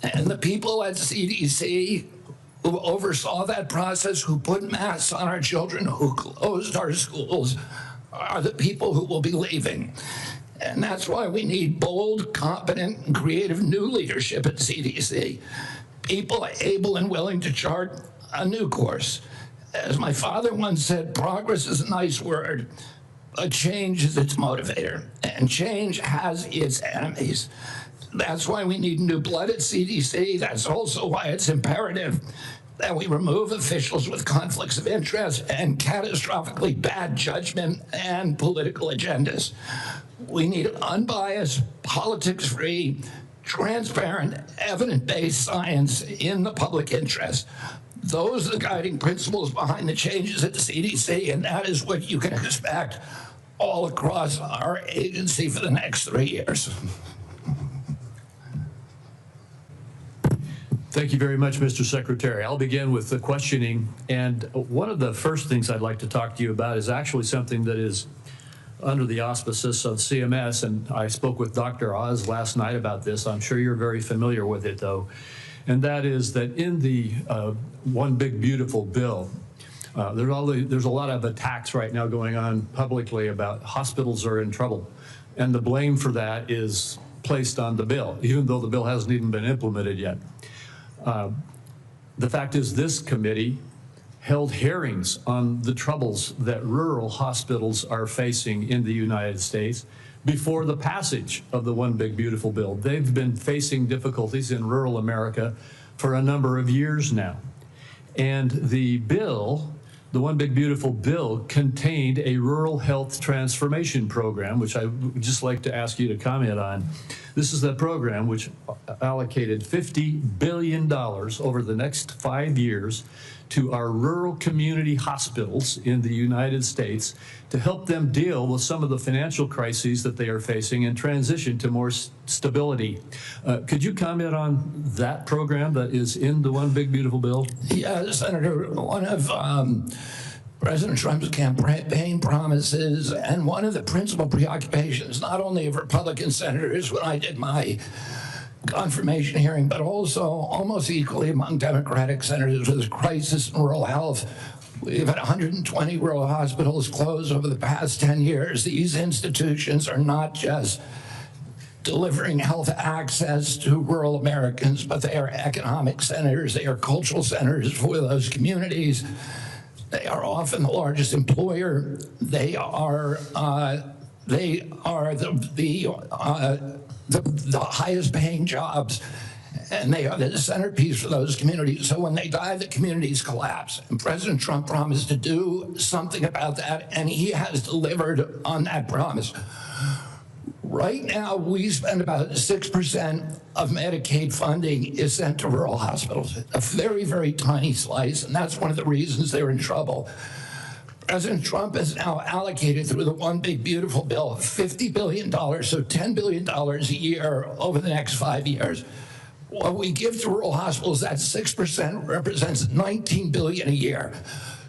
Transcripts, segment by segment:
And the people at CDC who oversaw that process, who put masks on our children, who closed our schools, are the people who will be leaving. And that's why we need bold, competent, and creative new leadership at CDC. People able and willing to chart a new course. As my father once said, progress is a nice word, but change is its motivator, and change has its enemies. That's why we need new blood at CDC. That's also why it's imperative that we remove officials with conflicts of interest and catastrophically bad judgment and political agendas. We need unbiased, politics-free, transparent, evidence-based science in the public interest. Those are the guiding principles behind the changes at the CDC, and that is what you can expect all across our agency for the next 3 years. Thank you very much, Mr. Secretary. I'll begin with the questioning. And one of the first things I'd like to talk to you about is actually something that is under the auspices of CMS. And I spoke with Dr. Oz last night about this. I'm sure you're very familiar with it, though. And that is that in the One Big Beautiful Bill, there's a lot of attacks right now going on publicly about hospitals are in trouble. And the blame for that is placed on the bill, even though the bill hasn't even been implemented yet. The fact is, this committee held hearings on the troubles that rural hospitals are facing in the United States before the passage of the One Big Beautiful Bill. They've been facing difficulties in rural America for a number of years now. And the bill, the One Big Beautiful Bill, contained a rural health transformation program, which I would just like to ask you to comment on. This is the program which allocated $50 billion over the next 5 years to our rural community hospitals in the United States to help them deal with some of the financial crises that they are facing and transition to more stability. Could you comment on that program that is in the One Big Beautiful Bill? Yeah, Senator, one of President Trump's campaign promises and one of the principal preoccupations, not only of Republican senators when I did my confirmation hearing, but also almost equally among Democratic senators, with the crisis in rural health. We've had 120 rural hospitals close over the past 10 years. These institutions are not just delivering health access to rural Americans, but they are economic centers, they are cultural centers for those communities. They are often the largest employer. They are the highest paying jobs, and they are the centerpiece for those communities. So when they die, the communities collapse. And President Trump promised to do something about that, and he has delivered on that promise. Right now, we spend about 6% of Medicaid funding is sent to rural hospitals, a very, very tiny slice, and that's one of the reasons they're in trouble. President Trump has now allocated through the One Big Beautiful Bill $50 billion, so $10 billion a year over the next 5 years. What we give to rural hospitals, that 6% represents $19 billion a year.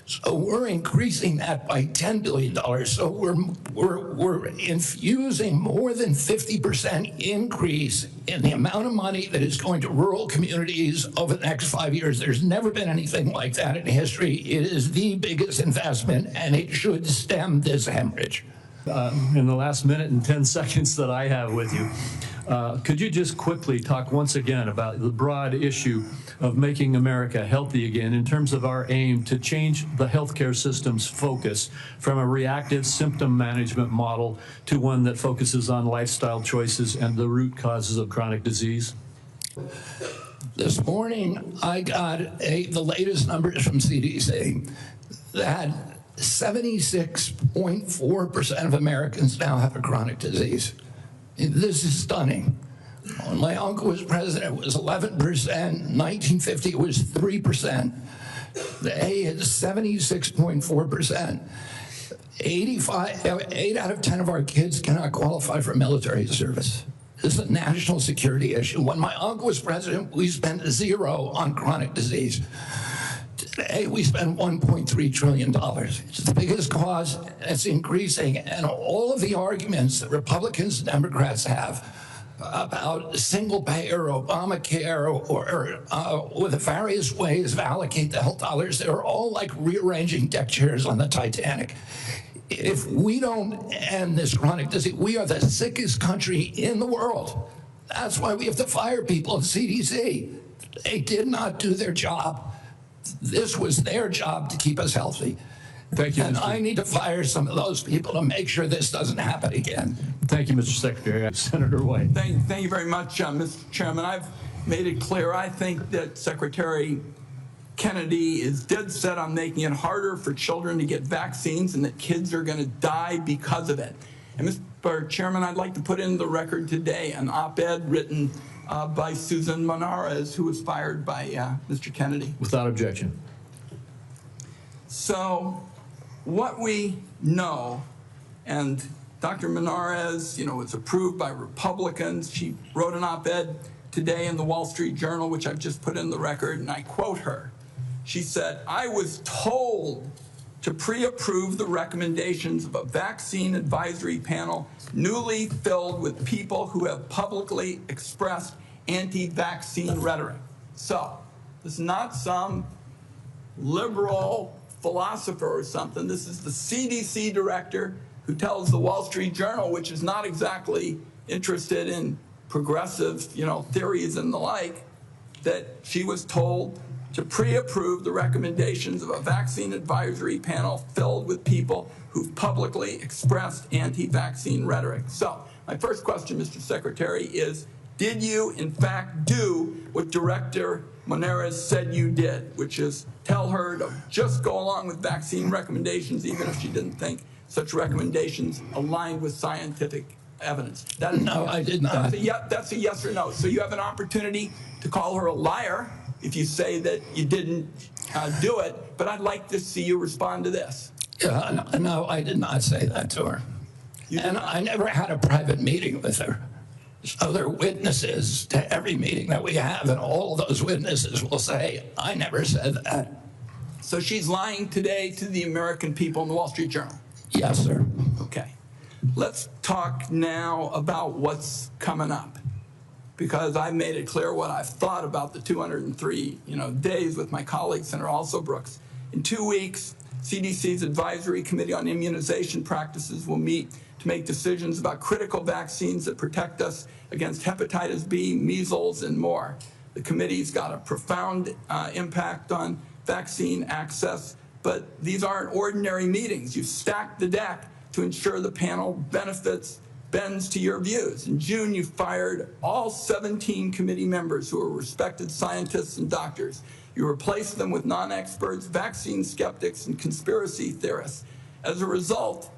So we're increasing that by $10 billion. So we're infusing more than 50% increase in the amount of money that is going to rural communities over the next 5 years. There's never been anything like that in history. It is the biggest investment, and it should stem this hemorrhage. In the last minute and 10 seconds that I have with you, could you just quickly talk once again about the broad issue of making America healthy again in terms of our aim to change the healthcare system's focus from a reactive symptom management model to one that focuses on lifestyle choices and the root causes of chronic disease? This morning, I got the latest numbers from CDC that 76.4% of Americans now have a chronic disease. This is stunning. When my uncle was president, it was 11%. 1950, it was 3%. Today, it's 76.4%. 8 out of 10 of our kids cannot qualify for military service. This is a national security issue. When my uncle was president, we spent zero on chronic disease. Today, we spend $1.3 trillion. It's the biggest cause, and it's increasing. And all of the arguments that Republicans and Democrats have about single payer, Obamacare, or with the various ways of allocate the health dollars, they're all like rearranging deck chairs on the Titanic. If we don't end this chronic disease, we are the sickest country in the world. That's why we have to fire people at CDC. They did not do their job. This was their job to keep us healthy. Thank you, And I need to fire some of those people to make sure this doesn't happen again. Thank you, Mr. Secretary. Senator White. Thank you very much, Mr. Chairman. I've made it clear I think that Secretary Kennedy is dead set on making it harder for children to get vaccines and that kids are going to die because of it. And Mr. Chairman, I'd like to put in the record today an op-ed written by Susan Monarez, who was fired by Mr. Kennedy. Without objection. So what we know, and Dr. Monarez, was approved by Republicans. She wrote an op-ed today in the Wall Street Journal, which I've just put in the record, and I quote her. She said, "I was told to pre-approve the recommendations of a vaccine advisory panel newly filled with people who have publicly expressed anti-vaccine rhetoric." So this is not some liberal philosopher or something. This is the CDC director who tells the Wall Street Journal, which is not exactly interested in progressive, theories and the like, that she was told to pre-approve the recommendations of a vaccine advisory panel filled with people who've publicly expressed anti-vaccine rhetoric. So my first question, Mr. Secretary, is did you in fact do what Director Monarez said you did, which is tell her to just go along with vaccine recommendations even if she didn't think such recommendations aligned with scientific evidence? That is No, I did not. That's a yes or no. So you have an opportunity to call her a liar if you say that you didn't do it, but I'd like to see you respond to this. No, I did not say that to her. And I never had a private meeting with her. So there are witnesses to every meeting that we have, and all of those witnesses will say, I never said that. So she's lying today to the American people in the Wall Street Journal? Yes, sir. Okay. Let's talk now about what's coming up, because I've made it clear what I've thought about the 203 days with my colleague, Senator Brooks. In 2 weeks, CDC's Advisory Committee on Immunization Practices will meet to make decisions about critical vaccines that protect us against hepatitis B, measles, and more. The committee's got a profound impact on vaccine access, but these aren't ordinary meetings. You've stacked the deck to ensure the panel bends to your views. In June, you fired all 17 committee members who are respected scientists and doctors. You replaced them with non-experts, vaccine skeptics, and conspiracy theorists. As a result,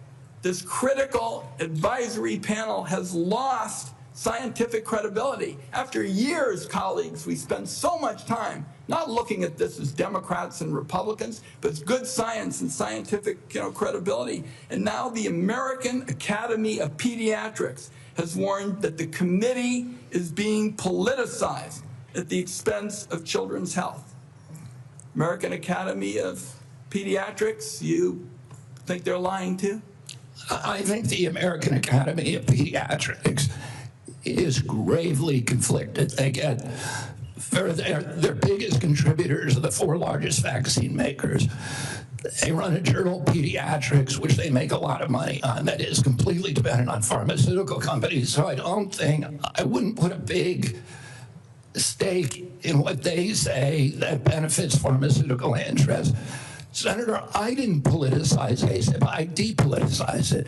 this critical advisory panel has lost scientific credibility. After years, colleagues, we spend so much time not looking at this as Democrats and Republicans, but it's good science and scientific credibility. And now the American Academy of Pediatrics has warned that the committee is being politicized at the expense of children's health. American Academy of Pediatrics, you think they're lying too? I think the American Academy of Pediatrics is gravely conflicted. They get, their biggest contributors are the 4 largest vaccine makers. They run a journal, Pediatrics, which they make a lot of money on, that is completely dependent on pharmaceutical companies. So I wouldn't put a big stake in what they say that benefits pharmaceutical interests. Senator, I didn't politicize ACIP, I depoliticized it.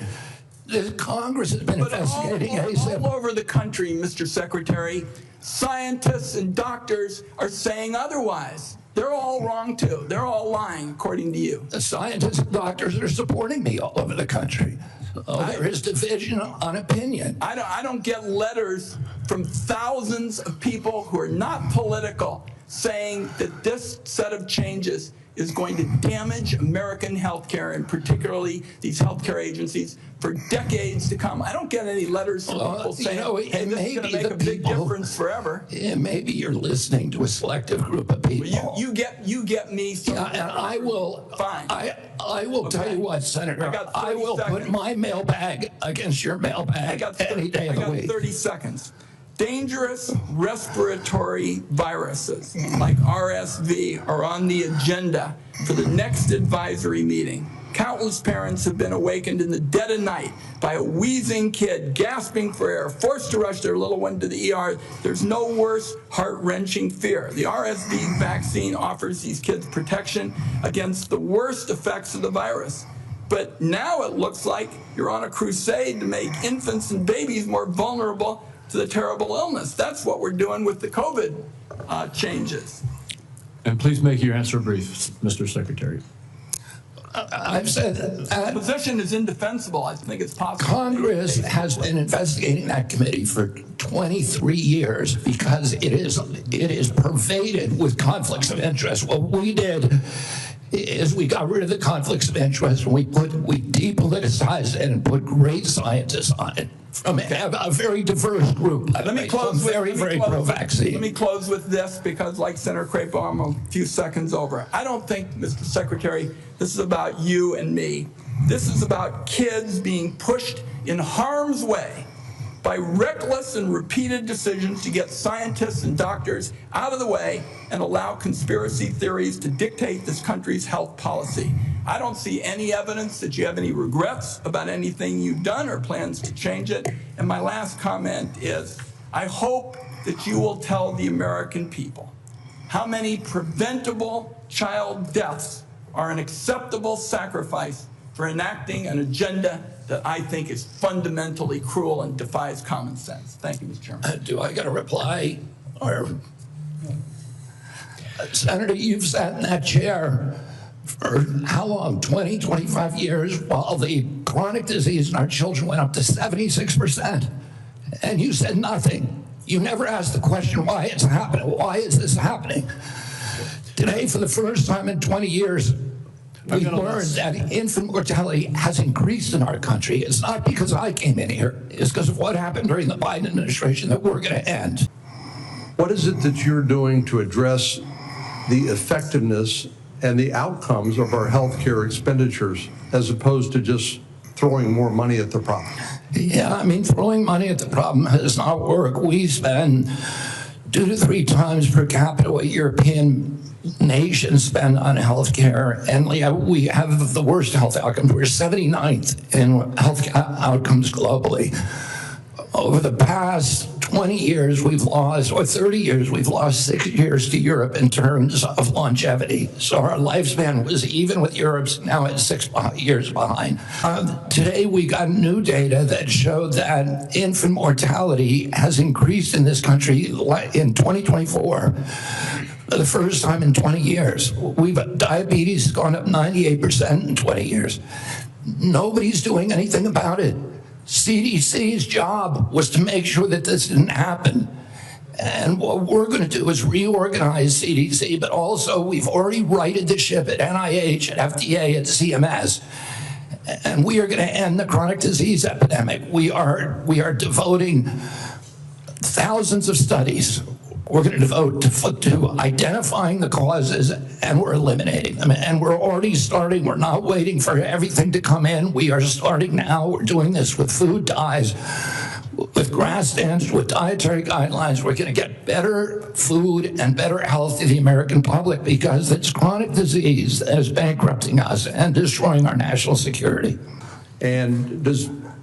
The Congress has been investigating ACIP. All over the country, Mr. Secretary, scientists and doctors are saying otherwise. They're all wrong too. They're all lying, according to you. The scientists and doctors are supporting me all over the country. There is division on opinion. I don't get letters from thousands of people who are not political saying that this set of changes is going to damage American healthcare, and particularly these healthcare agencies, for decades to come. I don't get any letters from people saying, hey, this is going to make a big difference forever. Yeah, maybe you're listening to a selective group of people. Well, you get me. Yeah, and I will. Fine. I will tell you what, Senator. I will put my mailbag against your mailbag any day of the week. I got 30 seconds. dangerous respiratory viruses like RSV are on the agenda for the next advisory meeting. Countless parents have been awakened in the dead of night by a wheezing kid gasping for air, forced to rush their little one to the ER. There's no worse heart-wrenching fear. The RSV vaccine offers these kids protection against the worst effects of the virus. But now it looks like you're on a crusade to make infants and babies more vulnerable to the terrible illness. That's what we're doing with the COVID changes. And please make your answer brief, Mr. Secretary. I've said that The position is indefensible. I think it's possible. Congress has been investigating that committee for 23 years because it is pervaded with conflicts of interest. What we did is we got rid of the conflicts of interest and we depoliticized it and put great scientists on it from a very diverse group. Let me close with very pro-vaccine. Let me close with this because, like Senator Crapo, I'm a few seconds over. I don't think, Mr. Secretary, this is about you and me. This is about kids being pushed in harm's way by reckless and repeated decisions to get scientists and doctors out of the way and allow conspiracy theories to dictate this country's health policy. I don't see any evidence that you have any regrets about anything you've done or plans to change it. And my last comment is, I hope that you will tell the American people how many preventable child deaths are an acceptable sacrifice for enacting an agenda that I think is fundamentally cruel and defies common sense. Thank you, Mr. Chairman. Do I got a reply? Or Senator, you've sat in that chair for how long? 20, 25 years, while the chronic disease in our children went up to 76%. And you said nothing. You never asked the question why it's happening. Why is this happening? Today, for the first time in 20 years, we learned that infant mortality has increased in our country. It's not because I came in here. It's because of what happened during the Biden administration that we're going to end. What is it that you're doing to address the effectiveness and the outcomes of our healthcare expenditures as opposed to just throwing more money at the problem? Yeah, I mean, throwing money at the problem does not work. We spend 2 to 3 times per capita what European nations spend on healthcare, and we have the worst health outcomes. We're 79th in health outcomes globally. Over the past 20 years, we've lost, or 30 years, we've lost 6 years to Europe in terms of longevity. So our lifespan was even with Europe's, now it's 6 years behind. Today, we got new data that showed that infant mortality has increased in this country in 2024. For the first time in 20 years. Diabetes has gone up 98% in 20 years. Nobody's doing anything about it. CDC's job was to make sure that this didn't happen. And what we're going to do is reorganize CDC, but also we've already righted the ship at NIH, at FDA, at CMS. And we are going to end the chronic disease epidemic. We are devoting thousands of studies. We're going to devote to identifying the causes, and we're eliminating them. And we're already starting. We're not waiting for everything to come in. We are starting now. We're doing this with food dyes, with grass stands, with dietary guidelines. We're going to get better food and better health to the American public because it's chronic disease that is bankrupting us and destroying our national security. And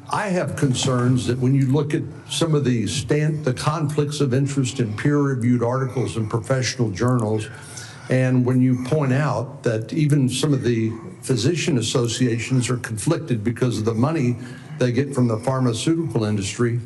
I have concerns that when you look at some of the conflicts of interest in peer-reviewed articles in professional journals, and when you point out that even some of the physician associations are conflicted because of the money they get from the pharmaceutical industry,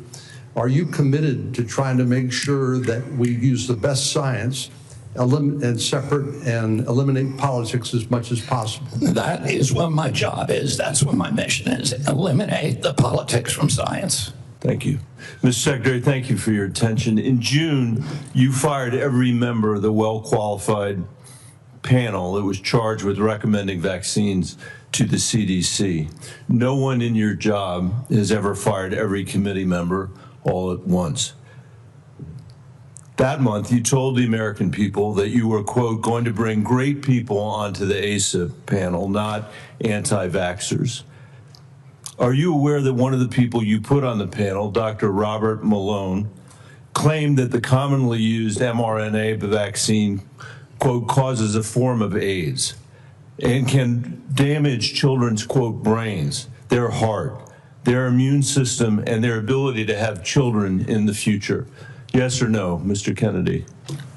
are you committed to trying to make sure that we use the best science and separate and eliminate politics as much as possible? That is what my job is. That's what my mission is. Eliminate the politics from science. Thank you. Mr. Secretary, thank you for your attention. In June, you fired every member of the well-qualified panel that was charged with recommending vaccines to the CDC. No one in your job has ever fired every committee member all at once. That month, you told the American people that you were, quote, going to bring great people onto the ASA panel, not anti-vaxxers. Are you aware that one of the people you put on the panel, Dr. Robert Malone, claimed that the commonly used mRNA vaccine, quote, causes a form of AIDS and can damage children's, quote, brains, their heart, their immune system, and their ability to have children in the future. Yes or no, Mr. Kennedy?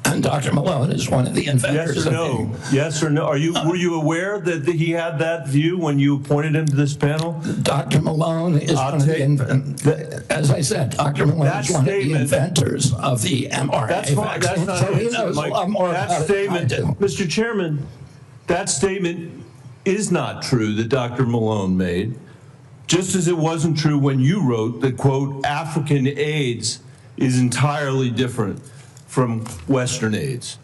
And Dr. Malone is one of the inventors. Yes or no? Yes or no? Were you aware that he had that view when you appointed him to this panel? Dr. Malone is one of the inventors. As I said, Dr. Malone is one of the inventors of the mRNA vaccine. So he knows a lot more about it than I do. Mr. Chairman, that statement is not true that Dr. Malone made, just as it wasn't true when you wrote that, quote, African AIDS is entirely different from Western AIDS.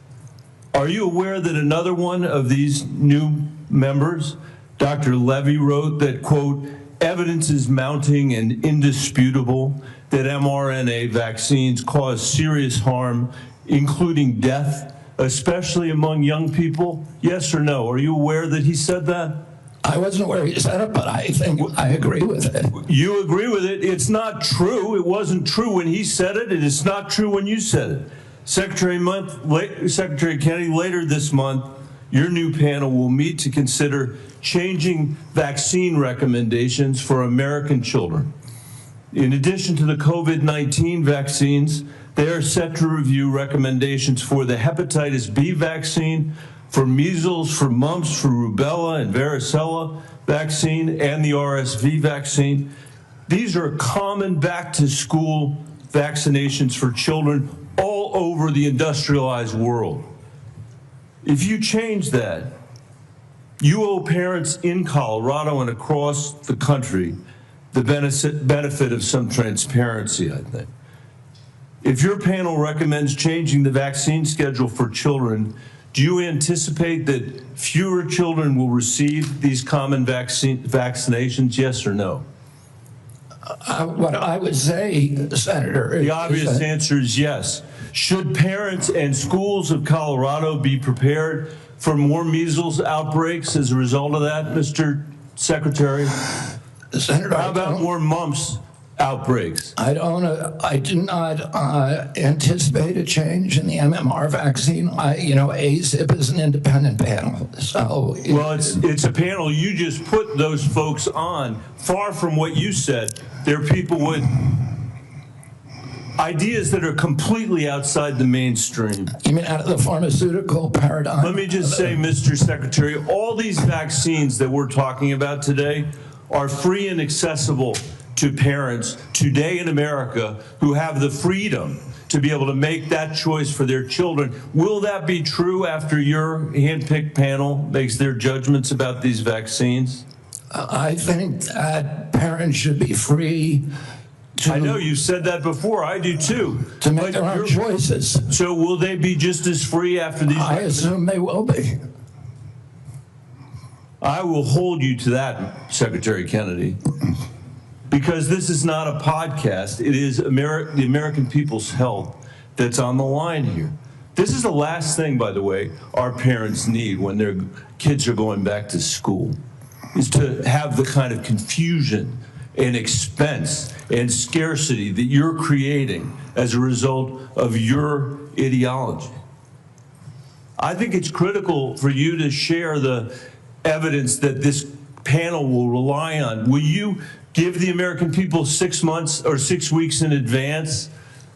Are you aware that another one of these new members, Dr. Levy, wrote that, quote, evidence is mounting and indisputable that mRNA vaccines cause serious harm, including death, especially among young people? Yes or no? Are you aware that he said that? I wasn't aware he said it, but I think I agree with it. You agree with it? It's not true. It wasn't true when he said it, and it's not true when you said it. Secretary Kennedy, later this month, your new panel will meet to consider changing vaccine recommendations for American children. In addition to the COVID-19 vaccines, they are set to review recommendations for the hepatitis B vaccine, for measles, for mumps, for rubella and varicella vaccine, and the RSV vaccine. These are common back-to-school vaccinations for children all over the industrialized world. If you change that, you owe parents in Colorado and across the country the benefit of some transparency, I think. If your panel recommends changing the vaccine schedule for children, do you anticipate that fewer children will receive these common vaccinations, yes or no? What I would say, Senator, the obvious answer is yes. Should parents and schools of Colorado be prepared for more measles outbreaks as a result of that, Mr. Secretary? Senator, how about more mumps outbreaks? I do not anticipate a change in the MMR vaccine. ACIP is an independent panel, so well, it's a panel you just put those folks on. Far from what you said, they're people with ideas that are completely outside the mainstream. You mean out of the pharmaceutical paradigm? Let me just say, Mr. Secretary, all these vaccines that we're talking about today are free and accessible to parents today in America who have the freedom to be able to make that choice for their children. Will that be true after your handpicked panel makes their judgments about these vaccines? I think that parents should be free to... I know you said that before. I do too. To make their own choices. So will they be just as free after these vaccines? I assume they will be. I will hold you to that, Secretary Kennedy. Because this is not a podcast. It is the American people's health that's on the line here. This is the last thing, by the way, our parents need when their kids are going back to school, is to have the kind of confusion and expense and scarcity that you're creating as a result of your ideology. I think it's critical for you to share the evidence that this panel will rely on. Will you give the American people 6 months or 6 weeks in advance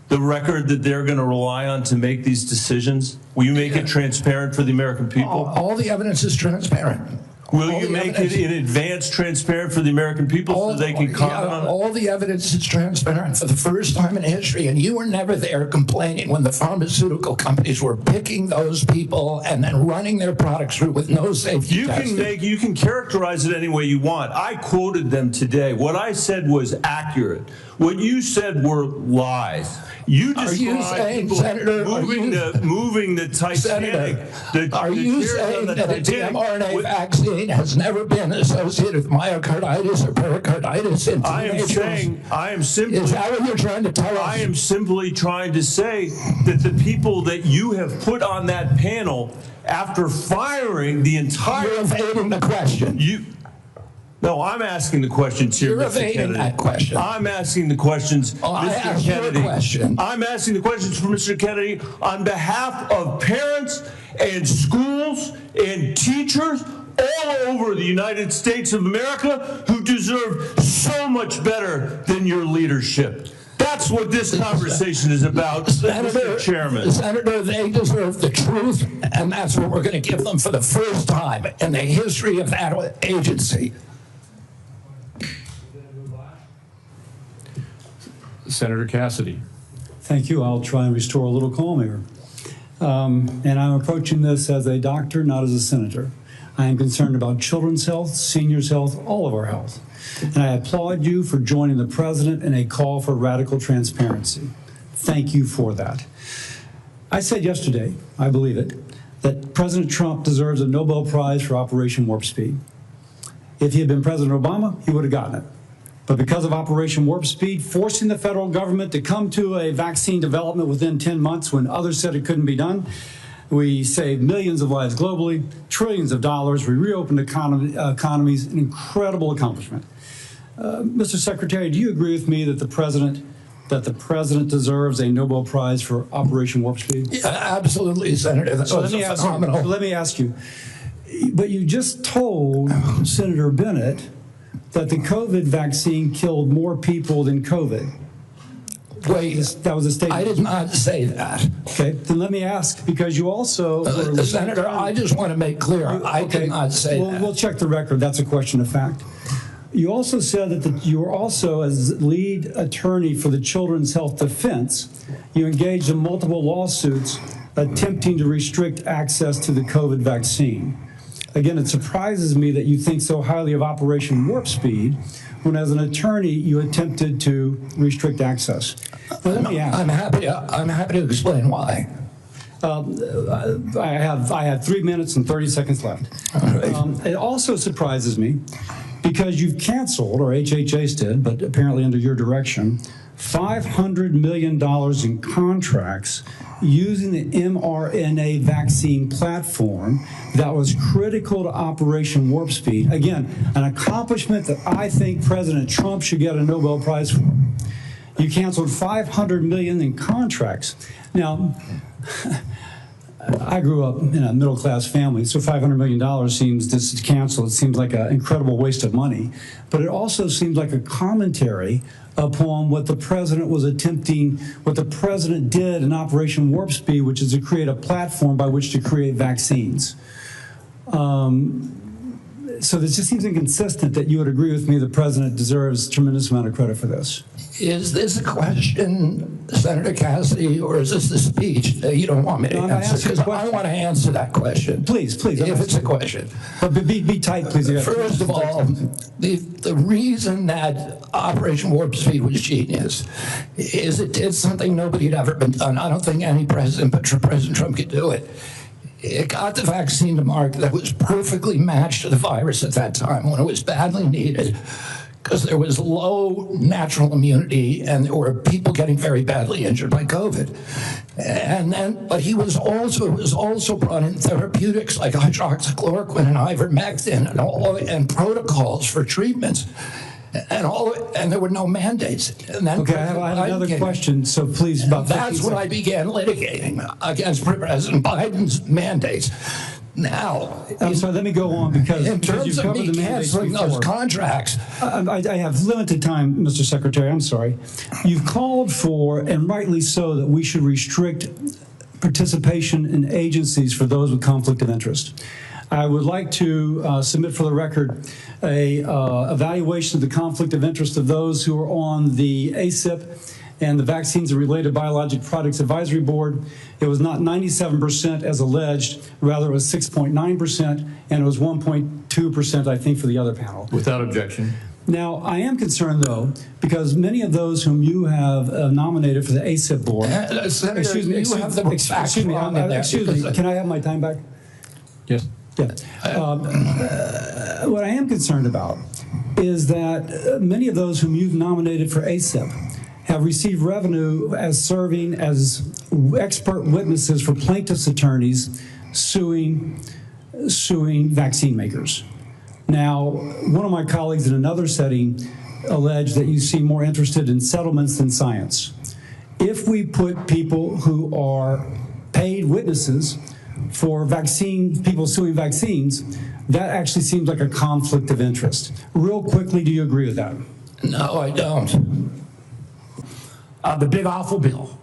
the record that they're going to rely on to make these decisions? Will you make it transparent for the American people? All the evidence is transparent. Will you make it in advance transparent for the American people so they can comment on it? All the evidence is transparent for the first time in history, and you were never there complaining when the pharmaceutical companies were picking those people and then running their products through with no safety testing. You can characterize it any way you want. I quoted them today. What I said was accurate. What you said were lies. You described people Senator, moving the Titanic. Are you saying that the mRNA vaccine has never been associated with myocarditis or pericarditis in teenagers? I am simply. Is that what you're trying to tell us? I am simply trying to say that the people that you have put on that panel, after firing the entire. You're evading the question. No, I'm asking the questions here, You're Mr. evading Kennedy. that question. I'm asking the questions, I Mr. asked you a Kennedy. question. I'm asking the questions for Mr. Kennedy on behalf of parents and schools and teachers all over the United States of America who deserve so much better than your leadership. That's what this conversation is about, Mr. Chairman. Senator, they deserve the truth, and that's what we're going to give them for the first time in the history of that agency. Senator Cassidy. Thank you. I'll try and restore a little calm here. And I'm approaching this as a doctor, not as a senator. I am concerned about children's health, seniors' health, all of our health. And I applaud you for joining the president in a call for radical transparency. Thank you for that. I said yesterday, I believe it, that President Trump deserves a Nobel Prize for Operation Warp Speed. If he had been President Obama, he would have gotten it. But because of Operation Warp Speed, forcing the federal government to come to a vaccine development within 10 months when others said it couldn't be done, we saved millions of lives globally, trillions of dollars, we reopened economies, an incredible accomplishment. Mr. Secretary, do you agree with me that the president deserves a Nobel Prize for Operation Warp Speed? Yeah, absolutely, Senator. That was phenomenal. Let me ask you, but you just told Senator Bennett that the COVID vaccine killed more people than COVID. Wait, that was a statement. I did not say that. Okay, then let me ask, because you also... Senator, I just want to make clear, I did not say that. We'll check the record. That's a question of fact. You also said that you were also, as lead attorney for the Children's Health Defense, you engaged in multiple lawsuits attempting to restrict access to the COVID vaccine. Again, it surprises me that you think so highly of Operation Warp Speed when, as an attorney, you attempted to restrict access. Well, let me ask. I'm happy to explain why. I have 3 minutes and 30 seconds left. It also surprises me because you've canceled, or HHS did, but apparently under your direction, $500 million in contracts using the mRNA vaccine platform that was critical to Operation Warp Speed. Again, an accomplishment that I think President Trump should get a Nobel Prize for. You canceled $500 million in contracts. Now, I grew up in a middle-class family, so $500 million seems, this is canceled, it seems like an incredible waste of money. But it also seems like a commentary upon what the president was attempting, what the president did in Operation Warp Speed, which is to create a platform by which to create vaccines. So this just seems inconsistent that you would agree with me the president deserves a tremendous amount of credit for this. Is this a question, Senator Cassidy, or is this a speech that you don't want me to answer? Because I want to answer that question. Please. If it's a question. But be tight, please. First of all, the reason that Operation Warp Speed was genius is it did something nobody had ever been done. I don't think any president, but President Trump could do it. It got the vaccine to market that was perfectly matched to the virus at that time when it was badly needed, because there was low natural immunity and there were people getting very badly injured by COVID. But it was also brought in therapeutics like hydroxychloroquine and ivermectin and protocols for treatments. And there were no mandates. And then okay, I have another question, so please. That's when I began litigating against President Biden's mandates. Now, I'm sorry, let me go on because in terms of me canceling those contracts. I have limited time, Mr. Secretary, I'm sorry. You've called for, and rightly so, that we should restrict participation in agencies for those with conflict of interest. I would like to submit for the record a evaluation of the conflict of interest of those who are on the ACIP and the Vaccines and Related Biologic Products Advisory Board. It was not 97% as alleged, rather it was 6.9%, and it was 1.2%, I think, for the other panel. Without objection. Now, I am concerned, though, because many of those whom you have nominated for the ACIP board... Senator, excuse me, can I have my time back? Yes. Yeah. What I am concerned about is that many of those whom you've nominated for ACIP have received revenue as serving as expert witnesses for plaintiffs' attorneys suing vaccine makers. Now, one of my colleagues in another setting alleged that you seem more interested in settlements than science. If we put people who are paid witnesses for people suing vaccines, that actually seems like a conflict of interest. Real quickly, do you agree with that? No, I don't. The big awful bill,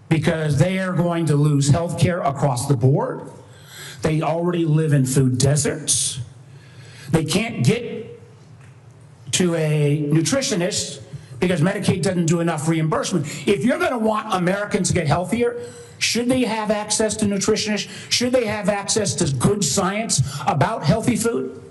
because they are going to lose health care across the board. They already live in food deserts. They can't get to a nutritionist because Medicaid doesn't do enough reimbursement. If you're going to want Americans to get healthier, should they have access to nutritionists? Should they have access to good science about healthy food?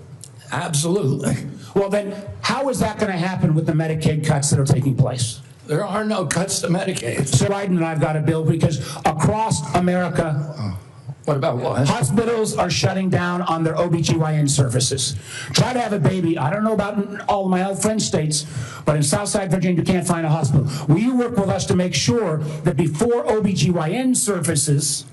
Absolutely. Well, then how is that going to happen with the Medicaid cuts that are taking place? There are no cuts to Medicaid. So Biden and I've got a bill because across America, What about what? hospitals are shutting down on their OBGYN services. Try to have a baby. I don't know about all of my other friend states, but in Southside Virginia, you can't find a hospital. Will you work with us to make sure that before OBGYN services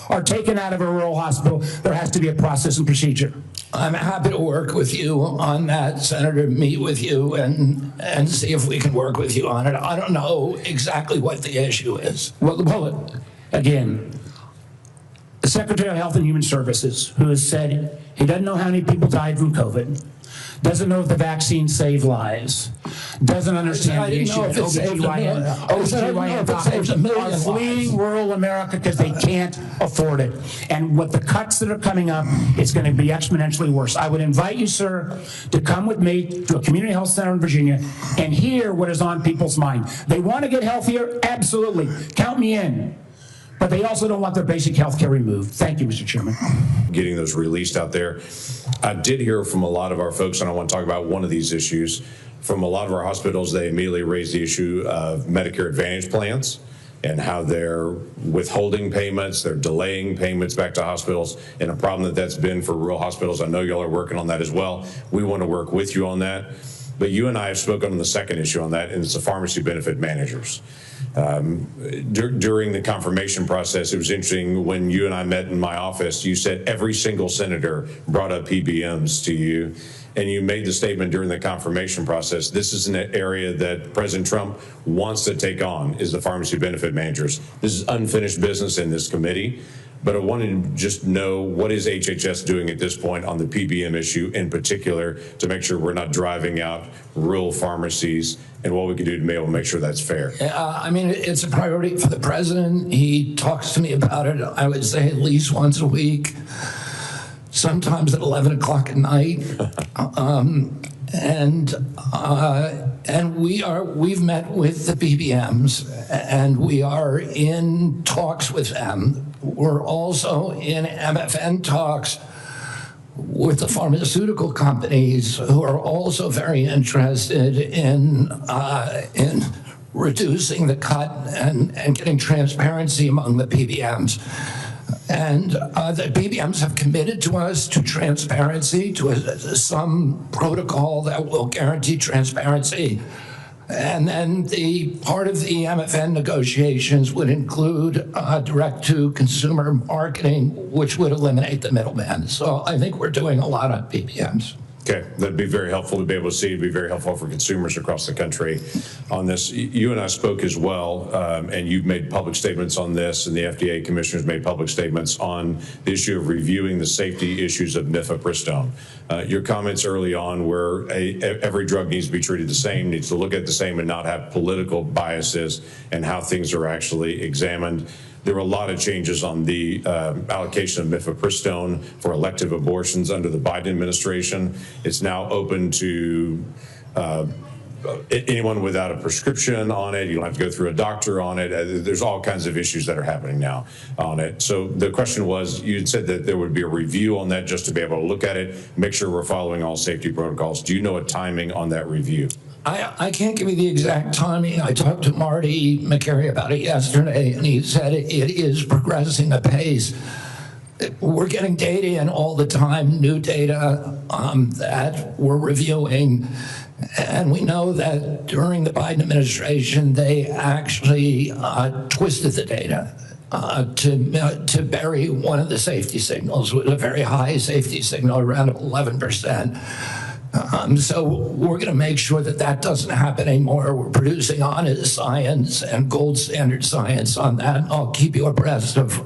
are taken out of a rural hospital, there has to be a process and procedure? I'm happy to work with you on that, Senator, meet with you and see if we can work with you on it. I don't know exactly what the issue is. Well, again, the Secretary of Health and Human Services, who has said he doesn't know how many people died from COVID, doesn't know if the vaccine saved lives, doesn't understand the issue that OBGYN doctors are fleeing rural America because they can't afford it. And with the cuts that are coming up, it's going to be exponentially worse. I would invite you, sir, to come with me to a community health center in Virginia and hear what is on people's mind. They want to get healthier? Absolutely. Count me in. But they also don't want their basic health care removed. Thank you, Mr. Chairman. Getting those released out there. I did hear from a lot of our folks, and I want to talk about one of these issues. From a lot of our hospitals, they immediately raised the issue of Medicare Advantage plans and how they're withholding payments, they're delaying payments back to hospitals, and a problem that's been for rural hospitals. I know y'all are working on that as well. We want to work with you on that. But you and I have spoken on the second issue on that, and it's the pharmacy benefit managers. During the confirmation process, it was interesting when you and I met in my office, you said every single senator brought up PBMs to you, and you made the statement during the confirmation process, this is an area that President Trump wants to take on, is the pharmacy benefit managers. This is unfinished business in this committee. But I wanted to just know, what is HHS doing at this point on the PBM issue in particular to make sure we're not driving out rural pharmacies, and what we can do to be able to make sure that's fair? I mean, it's a priority for the president. He talks to me about it, I would say, at least once a week, sometimes at 11 o'clock at night. And we've met with the PBMs, and we are in talks with them. We're also in MFN talks with the pharmaceutical companies, who are also very interested in reducing the cut and getting transparency among the PBMs. And the PBMs have committed to us to transparency, to some protocol that will guarantee transparency. And then the part of the MFN negotiations would include direct-to-consumer marketing, which would eliminate the middleman. So I think we're doing a lot on PBMs. Okay, that'd be very helpful to be able to see. It'd be very helpful for consumers across the country on this. You and I spoke as well, and you've made public statements on this, and the FDA commissioners made public statements on the issue of reviewing the safety issues of mifepristone. Your comments early on were every drug needs to be treated the same, needs to look at the same, and not have political biases, and how things are actually examined. There were a lot of changes on the allocation of mifepristone for elective abortions under the Biden administration. It's now open to anyone without a prescription on it. You don't have to go through a doctor on it. There's all kinds of issues that are happening now on it. So the question was, you said that there would be a review on that just to be able to look at it, make sure we're following all safety protocols. Do you know a timing on that review? I can't give you the exact timing. I talked to Marty McCary about it yesterday, and he said it is progressing apace. We're getting data in all the time, new data that we're reviewing. And we know that during the Biden administration, they actually twisted the data. to bury one of the safety signals with a very high safety signal, around 11%. So we're going to make sure that that doesn't happen anymore. We're producing honest science and gold standard science on that. I'll keep you abreast of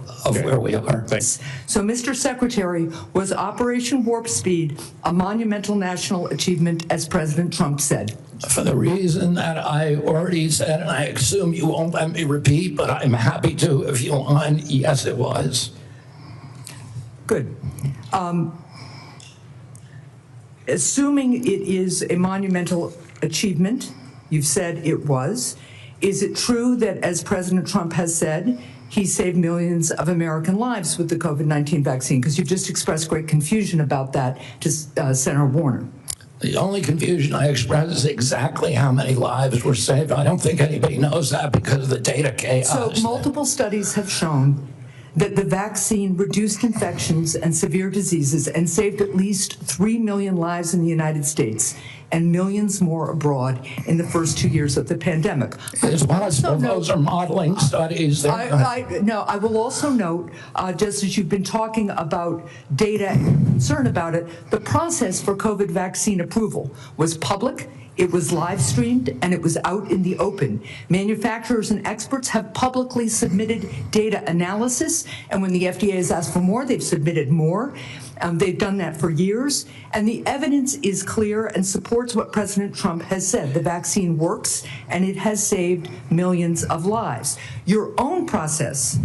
where we are. Thanks. So, Mr. Secretary, was Operation Warp Speed a monumental national achievement, as President Trump said? For the reason that I already said, and I assume you won't let me repeat, but I'm happy to if you want, yes, it was. Good. Assuming it is a monumental achievement, you've said it was, is it true that, as President Trump has said, he saved millions of American lives with the COVID-19 vaccine? Because you've just expressed great confusion about that to Senator Warner. The only confusion I express is exactly how many lives were saved. I don't think anybody knows that because of the data chaos. So multiple studies have shown that the vaccine reduced infections and severe diseases and saved at least 3 million lives in the United States and millions more abroad in the first 2 years of the pandemic. It's possible those are modeling studies. I will also note, just as you've been talking about data and concern about it, the process for COVID vaccine approval was public, it was live streamed, and it was out in the open. Manufacturers and experts have publicly submitted data analysis, and when the FDA has asked for more, they've submitted more. They've done that for years, and the evidence is clear and supports what President Trump has said. The vaccine works, and it has saved millions of lives. Your own process,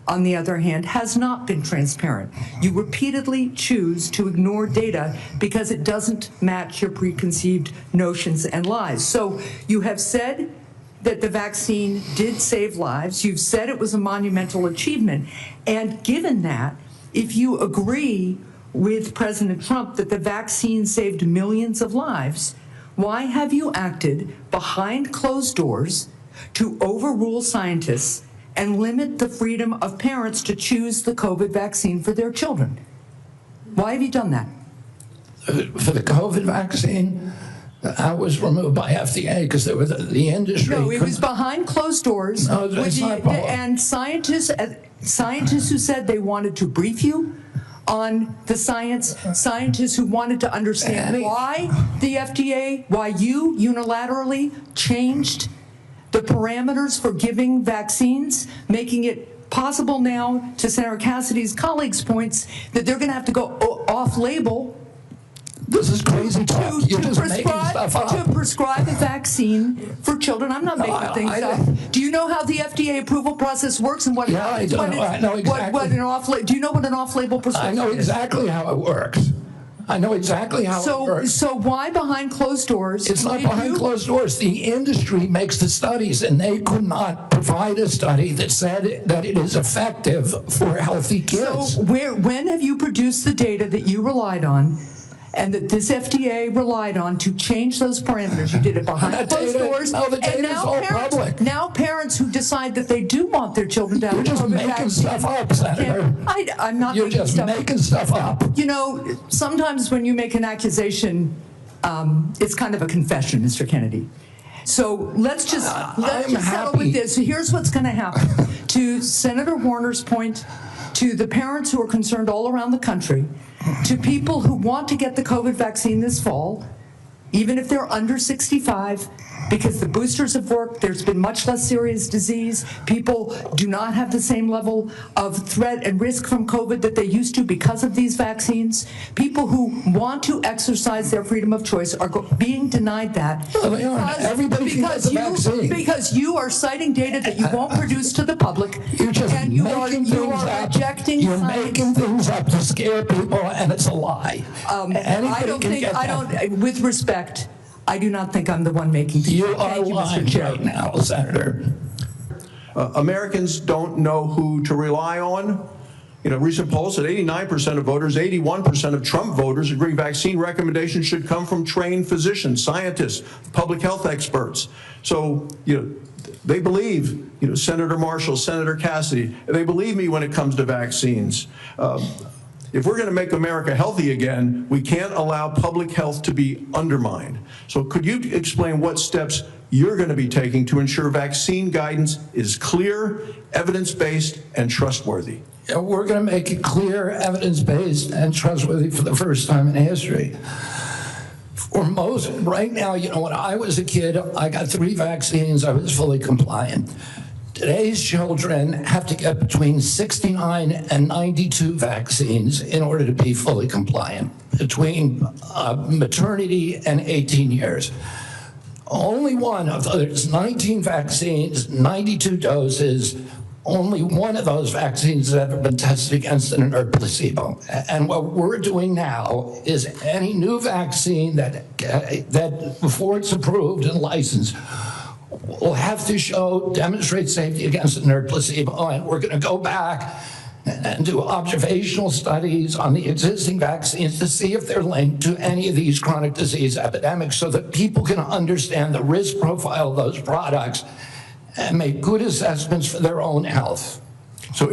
on the other hand, has not been transparent. You repeatedly choose to ignore data because it doesn't match your preconceived notions and lies. So you have said that the vaccine did save lives. You've said it was a monumental achievement. And given that, if you agree with President Trump that the vaccine saved millions of lives, why have you acted behind closed doors to overrule scientists and limit the freedom of parents to choose the COVID vaccine for their children? Why have you done that? For the COVID vaccine, I was removed by FDA because there was the industry. No, it was behind closed doors. No, it's not and scientists who said they wanted to brief you on the science, scientists who wanted to understand why the FDA, why you unilaterally changed the parameters for giving vaccines, making it possible now, to Senator Cassidy's colleagues' points, that they're going to have to go off-label. This is crazy talk. You're just making stuff up. To prescribe a vaccine for children. I'm not making things up. Do you know how the FDA approval process works and what happens when it's, I know exactly. What an off-label? Do you know what an off-label prescription is? I know exactly how it works. I know exactly how it works. So why behind closed doors? It's not behind closed doors. The industry makes the studies, and they could not provide a study that said that it is effective for healthy kids. So when have you produced the data that you relied on and that this FDA relied on to change those parameters? You did it behind closed doors. No, the data is all public. Now parents who decide that they do want their children to have You're just COVID making vaccine, stuff up, Senator. I'm not You're making just stuff making stuff up. You know, sometimes when you make an accusation, it's kind of a confession, Mr. Kennedy. So let's just settle with this. So here's what's going to happen. To Senator Warner's point, to the parents who are concerned all around the country, to people who want to get the COVID vaccine this fall, even if they're under 65, because the boosters have worked, there's been much less serious disease, people do not have the same level of threat and risk from COVID that they used to because of these vaccines. People who want to exercise their freedom of choice are being denied that because you are citing data that you won't produce to the public. You're just and you are rejecting You're making things up to scare people, and it's a lie. With respect, I do not think I'm the one making things. You are lying right now, Senator. Americans don't know who to rely on. You know, recent polls said 89% of voters, 81% of Trump voters agree vaccine recommendations should come from trained physicians, scientists, public health experts. So, they believe, Senator Marshall, Senator Cassidy, they believe me when it comes to vaccines. If we're going to make America healthy again, we can't allow public health to be undermined. So could you explain what steps you're going to be taking to ensure vaccine guidance is clear, evidence-based, and trustworthy? Yeah, we're going to make it clear, evidence-based, and trustworthy for the first time in history. For most, right now, you know, when I was a kid, I got 3 vaccines, I was fully compliant. Today's children have to get between 69 and 92 vaccines in order to be fully compliant, between maternity and 18 years. Only one of those 19 vaccines, 92 doses, only one of those vaccines has ever been tested against an inert placebo. And what we're doing now is any new vaccine that before it's approved and licensed will have to demonstrate safety against an inert placebo. And we're going to go back and do observational studies on the existing vaccines to see if they're linked to any of these chronic disease epidemics so that people can understand the risk profile of those products and make good assessments for their own health. So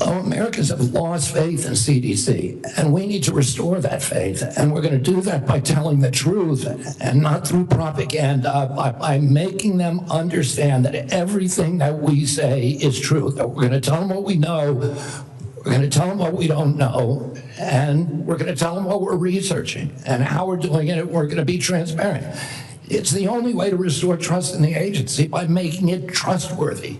Americans have lost faith in CDC, and we need to restore that faith. And we're going to do that by telling the truth and not through propaganda, by making them understand that everything that we say is true, that we're going to tell them what we know, we're going to tell them what we don't know, and we're going to tell them what we're researching and how we're doing it, and we're going to be transparent. It's the only way to restore trust in the agency, by making it trustworthy.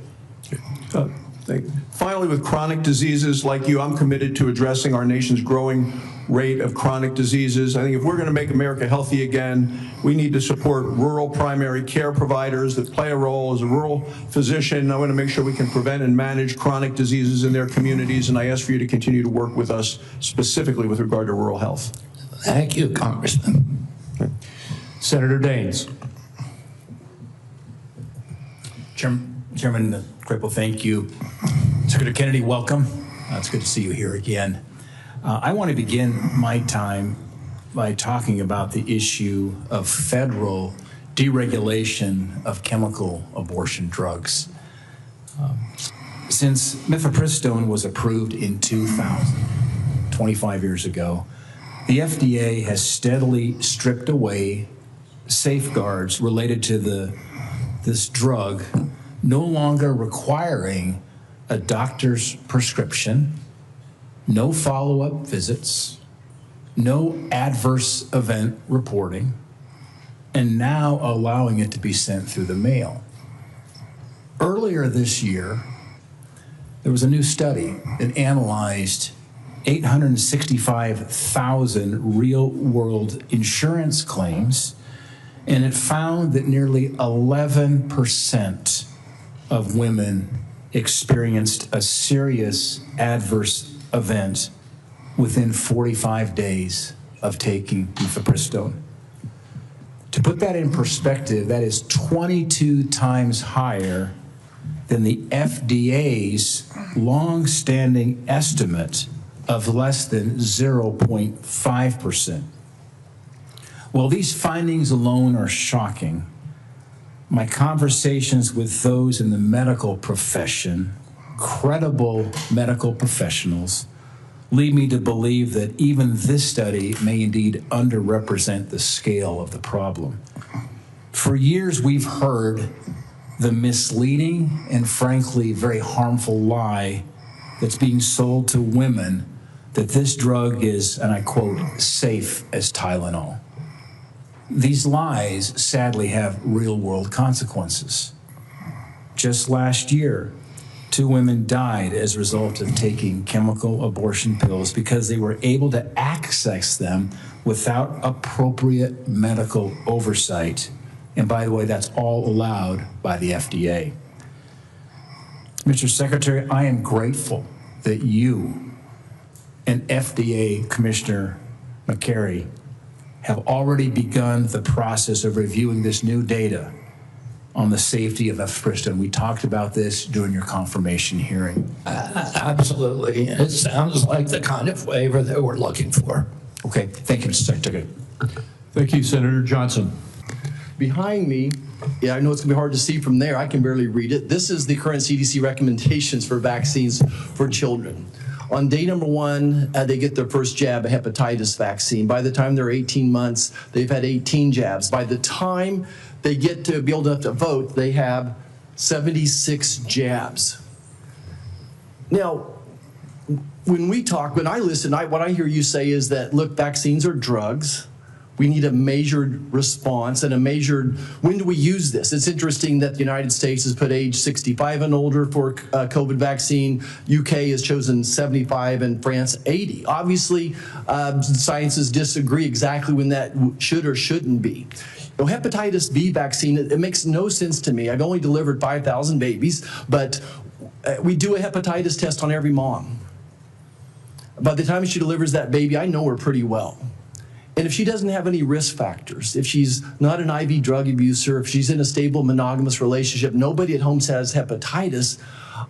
Finally, with chronic diseases like you, I'm committed to addressing our nation's growing rate of chronic diseases. I think if we're going to make America healthy again, we need to support rural primary care providers that play a role. As a rural physician, I want to make sure we can prevent and manage chronic diseases in their communities, and I ask for you to continue to work with us specifically with regard to rural health. Thank you, Congressman. Senator Daines. Chairman Cripple, thank you. Secretary Kennedy, welcome. It's good to see you here again. I want to begin my time by talking about the issue of federal deregulation of chemical abortion drugs. Since mifepristone was approved in 2000, 25 years ago, the FDA has steadily stripped away safeguards related to this drug, no longer requiring a doctor's prescription, no follow-up visits, no adverse event reporting, and now allowing it to be sent through the mail. Earlier this year, there was a new study that analyzed 865,000 real-world insurance claims, and it found that nearly 11% of women experienced a serious adverse event within 45 days of taking mifepristone. To put that in perspective, that is 22 times higher than the FDA's long-standing estimate of less than 0.5%. While these findings alone are shocking, my conversations with those in the medical profession, credible medical professionals, lead me to believe that even this study may indeed underrepresent the scale of the problem. For years, we've heard the misleading and frankly very harmful lie that's being sold to women that this drug is, and I quote, safe as Tylenol. These lies sadly have real-world consequences. Just last year, 2 women died as a result of taking chemical abortion pills because they were able to access them without appropriate medical oversight. And by the way, that's all allowed by the FDA. Mr. Secretary, I am grateful that you and FDA Commissioner McCary have already begun the process of reviewing this new data on the safety of mifepristone. We talked about this during your confirmation hearing. Absolutely. It sounds like the kind of waiver that we're looking for. Okay, thank you, Mr. Secretary. Thank you, Senator Johnson. Behind me, yeah, I know it's gonna be hard to see from there. I can barely read it. This is the current CDC recommendations for vaccines for children. On day number 1, they get their first jab of hepatitis vaccine. By the time they're 18 months, they've had 18 jabs. By the time they get to be able to vote, they have 76 jabs. Now, when I listen, what I hear you say is that, look, vaccines are drugs. We need a measured response and a measured, when do we use this? It's interesting that the United States has put age 65 and older for COVID vaccine. UK has chosen 75 and France 80. Obviously, scientists disagree exactly when that should or shouldn't be. Hepatitis B vaccine, it makes no sense to me. I've only delivered 5,000 babies, but we do a hepatitis test on every mom. By the time she delivers that baby, I know her pretty well. And if she doesn't have any risk factors, if she's not an IV drug abuser, if she's in a stable monogamous relationship, nobody at home has hepatitis,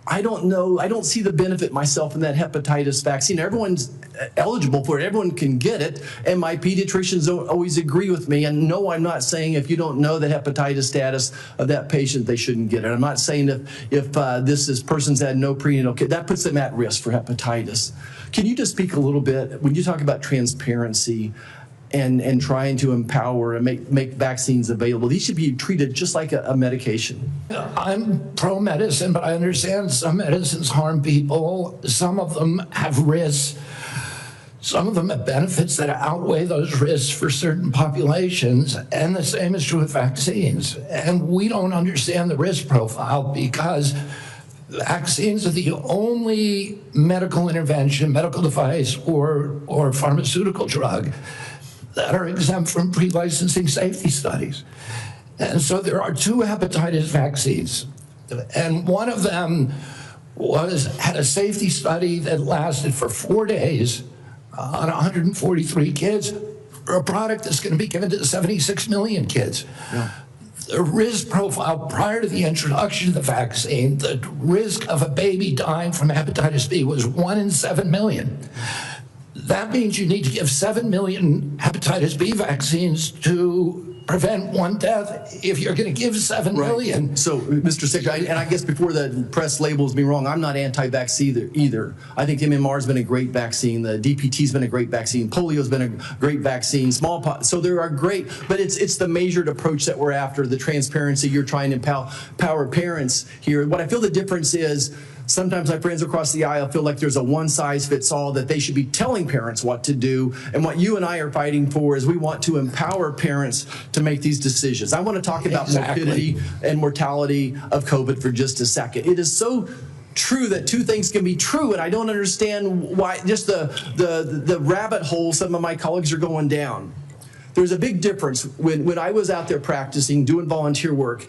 I don't know, I don't see the benefit myself in that hepatitis vaccine. Everyone's eligible for it, everyone can get it, and my pediatricians don't always agree with me. And no, I'm not saying if you don't know the hepatitis status of that patient, they shouldn't get it. I'm not saying if this person's had no prenatal care, that puts them at risk for hepatitis. Can you just speak a little bit, when you talk about transparency, and trying to empower and make vaccines available, these should be treated just like a medication. I'm pro-medicine, but I understand some medicines harm people. Some of them have risks. Some of them have benefits that outweigh those risks for certain populations, and the same is true with vaccines. And we don't understand the risk profile because vaccines are the only medical intervention, medical device, or pharmaceutical drug that are exempt from pre-licensing safety studies. And so there are 2 hepatitis vaccines, and one of them had a safety study that lasted for 4 days on 143 kids for a product that's going to be given to 76 million kids. Yeah. The risk profile prior to the introduction of the vaccine, the risk of a baby dying from hepatitis B was 1 in 7 million. That means you need to give 7 million hepatitis B vaccines to prevent 1 death if you're going to give 7 million. So, Mr. Secretary, and I guess before the press labels me wrong, I'm not anti-vax either. I think MMR's been a great vaccine. The DPT's been a great vaccine. Polio's been a great vaccine. Smallpox. So there are great, but it's the measured approach that we're after, the transparency. You're trying to empower parents here. What I feel the difference is, sometimes my friends across the aisle feel like there's a one-size-fits-all, that they should be telling parents what to do. And what you and I are fighting for is we want to empower parents to make these decisions. I want to talk about morbidity and mortality of COVID for just a second. It is so true that 2 things can be true, and I don't understand why, just the rabbit hole some of my colleagues are going down. There's a big difference. When I was out there practicing, doing volunteer work,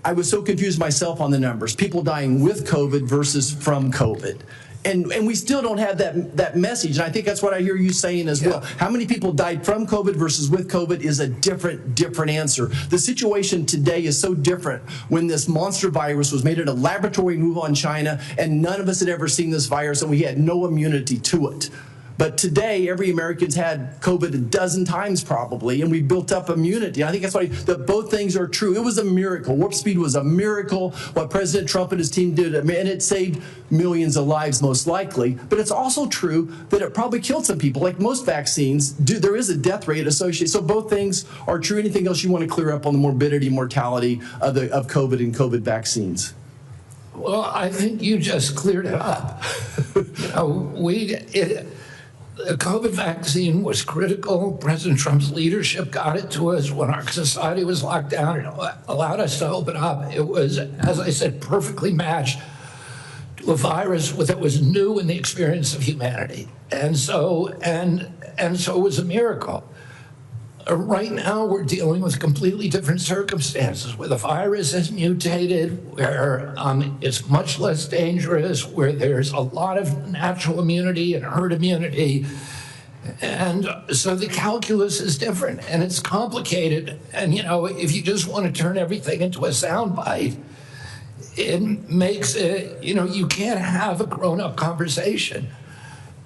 I was so confused myself on the numbers. People dying with COVID versus from COVID. And we still don't have that message. And I think that's what I hear you saying as well. How many people died from COVID versus with COVID is a different answer. The situation today is so different when this monster virus was made in a laboratory in Wuhan, China, and none of us had ever seen this virus, and we had no immunity to it. But today, every American's had COVID a dozen times probably, and we built up immunity. I think that's why both things are true. It was a miracle. Warp speed was a miracle, what President Trump and his team did, and it saved millions of lives most likely. But it's also true that it probably killed some people. Like most vaccines, there is a death rate associated. So both things are true. Anything else you want to clear up on the morbidity, mortality of COVID and COVID vaccines? Well, I think you just cleared it up. The COVID vaccine was critical. President Trump's leadership got it to us when our society was locked down and allowed us to open up. It was, as I said, perfectly matched to a virus that was new in the experience of humanity. And so it was a miracle. Right now, we're dealing with completely different circumstances, where the virus has mutated, where it's much less dangerous, where there's a lot of natural immunity and herd immunity. And so the calculus is different, and it's complicated. And, if you just want to turn everything into a soundbite, it makes it, you can't have a grown-up conversation.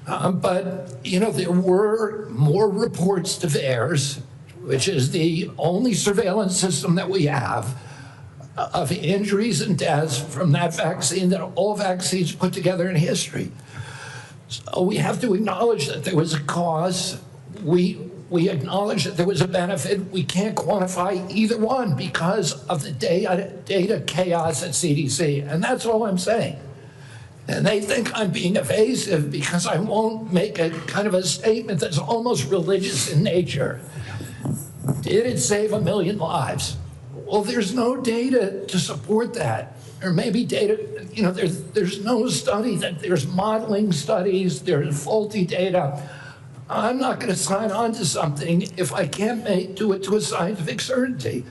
But, there were more reports to VAERS, which is the only surveillance system that we have, of injuries and deaths from that vaccine than all vaccines put together in history. So we have to acknowledge that there was a cause. We acknowledge that there was a benefit. We can't quantify either one because of the data chaos at CDC. And that's all I'm saying. And they think I'm being evasive because I won't make a kind of a statement that's almost religious in nature. Did it save 1 million lives? Well, there's no data to support that. Or maybe data, you know, there's no study, that there's modeling studies, there's faulty data. I'm not going to sign on to something if I can't do it to a scientific certainty.